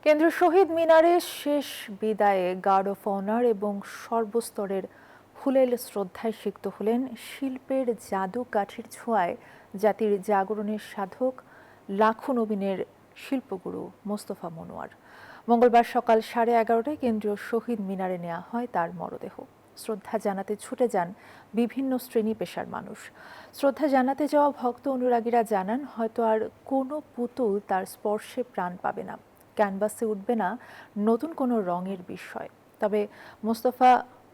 কেন্দ্রীয় শহীদ মিনারে শেষ বিদায়ে গার্ড অফ অনার এবং সর্বস্তরের ফুলেল শ্রদ্ধায় সিক্ত হলেন শিল্পের জাদু কাঠির ছোঁয়ায় জাতির জাগরণের সাধক লাখো নবীনের শিল্পগুরু মোস্তফা মনোয়ার। মঙ্গলবার সকাল 11:30টায় কেন্দ্রীয় শহীদ মিনারে নেওয়া হয় তার মরদেহ। শ্রদ্ধা জানাতে ছুটে যান বিভিন্ন শ্রেণী পেশার মানুষ। শ্রদ্ধা জানাতে যাওয়া ভক্ত অনুরাগীরা জানান, হয়তো আর কোনো পুতুল তার স্পর্শে প্রাণ পাবে না, ক্যানভাসে উঠবে না নতুন কোনো রঙের বিষয়। তবে মোস্তফা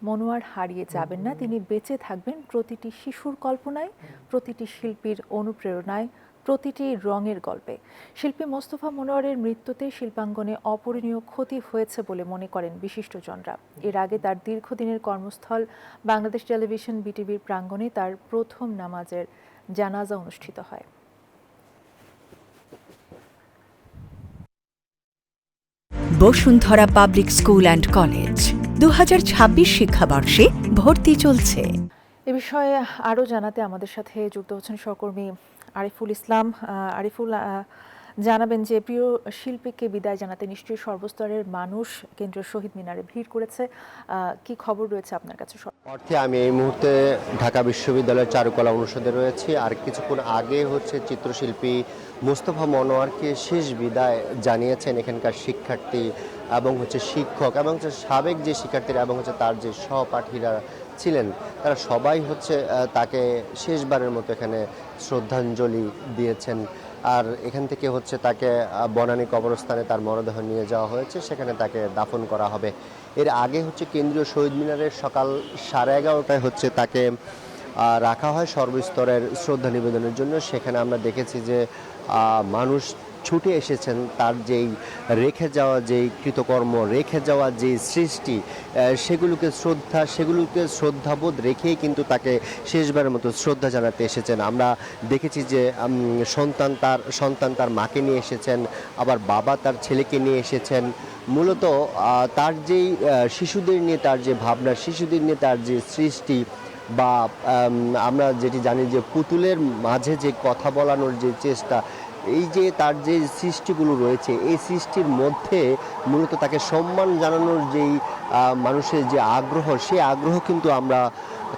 মনোয়ার হারিয়ে যাবেন না, তিনি বেঁচে থাকবেন প্রতিটি শিশুর কল্পনায়, প্রতিটি শিল্পীর অনুপ্রেরণায়, প্রতিটি রঙের গল্পে। শিল্পী মোস্তফা মনোয়ারের মৃত্যুতে শিল্পাঙ্গনে অপূরণীয় ক্ষতি হয়েছে বলে মনে করেন বিশিষ্টজনরা। এর আগে তার দীর্ঘদিনের কর্মস্থল বাংলাদেশ টেলিভিশন বিটিভির প্রাঙ্গণে তার প্রথম নামাজের জানাজা অনুষ্ঠিত হয়। Bashundhara public school and college 2026 শিক্ষাবর্ষে ভর্তি চলছে। এ বিষয়ে আরও জানাতে আমাদের সাথে যুক্ত হচ্ছেন সহকর্মী আরিফুল ইসলাম। আরিফুল, জানাবেন যে প্রিয় শিল্পীকে বিদায় জানাতে নিশ্চয়ই সর্বস্তরের মানুষ কেন্দ্রীয় শহীদ মিনারে ভিড় করেছে, কি খবর রয়েছে আপনার কাছে? অর্থে আমি এই মুহূর্তে ঢাকা বিশ্ববিদ্যালয়ের চারুকলা অনুষদে রয়েছি। আর কিছুক্ষণ আগে চিত্রশিল্পী মোস্তফা মনোয়ারকে শেষ বিদায় জানিয়েছেন এখানকার শিক্ষার্থী এবং শিক্ষক এবং সাবেক যে শিক্ষার্থীরা এবং তার যে সহপাঠীরা ছিলেন, তারা সবাই তাকে শেষবারের মতো এখানে শ্রদ্ধাঞ্জলি দিয়েছেন। আর এখান থেকে তাকে বনানী কবরস্থানে তার মরদেহ নিয়ে যাওয়া হয়েছে, সেখানে তাকে দাফন করা হবে। এর আগে কেন্দ্রীয় শহীদ মিনারের সকাল 11:30টায় তাকে রাখা হয় সর্বস্তরের শ্রদ্ধা নিবেদনের জন্য। সেখানে আমরা দেখেছি যে মানুষ ছুটে এসেছেন তার যেই রেখে যাওয়া যেই কৃতকর্ম, রেখে যাওয়া যেই সৃষ্টি, সেগুলোকে শ্রদ্ধাবোধ রেখেই কিন্তু তাকে শেষবারের মতো শ্রদ্ধা জানাতে এসেছেন। আমরা দেখেছি যে সন্তান তার মাকে নিয়ে এসেছেন, আবার বাবা তার ছেলেকে নিয়ে এসেছেন। মূলত তার যেই শিশুদের নিয়ে তার যে ভাবনা, শিশুদের নিয়ে তার যে সৃষ্টি, বা আমরা যেটি জানি যে পুতুলের মাঝে যে কথা বলানোর যে চেষ্টা, এই যে তার যে সৃষ্টিগুলো রয়েছে, এই সৃষ্টির মধ্যে মূলত তাকে সম্মান জানানোর যেই মানুষের যে আগ্রহ, সেই আগ্রহ কিন্তু আমরা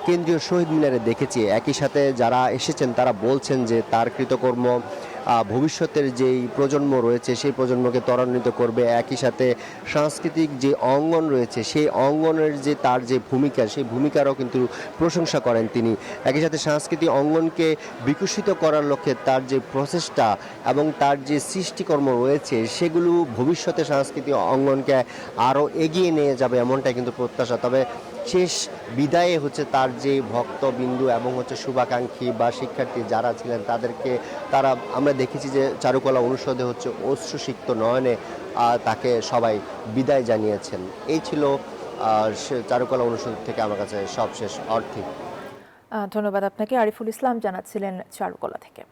কেন্দ্রীয় শহীদ মিনারে দেখেছি। একই সাথে যারা এসেছেন তারা বলছেন যে তার কৃতকর্ম ভবিষ্যতের যেই প্রজন্ম রয়েছে সেই প্রজন্মকে ত্বরান্বিত করবে। একই সাথে সাংস্কৃতিক যে অঙ্গন রয়েছে সেই অঙ্গনের যে তার যে ভূমিকা, সেই ভূমিকারও কিন্তু প্রশংসা করেন তিনি। একই সাথে সাংস্কৃতিক অঙ্গনকে বিকশিত করার লক্ষ্যে তার যে প্রচেষ্টা এবং তার যে সৃষ্টিকর্ম রয়েছে, সেগুলো ভবিষ্যতে সাংস্কৃতিক অঙ্গনকে আরও এগিয়ে নিয়ে যাবে, এমনটাই কিন্তু প্রত্যাশা। তবে শেষ বিদায়ে তার যে ভক্তবিন্দু এবং শুভাকাঙ্ক্ষী বা শিক্ষার্থী যারা ছিলেন তারা আমরা দেখেছি যে চারুকলা অনুষদে অশ্রুসিক্ত নয়নে তাকে সবাই বিদায় জানিয়েছেন। এই ছিল চারুকলা অনুষদ থেকে আমার কাছে সবশেষ অর্থে। ধন্যবাদ আপনাকে। আরিফুল ইসলাম জানাচ্ছিলেন চারুকলা থেকে।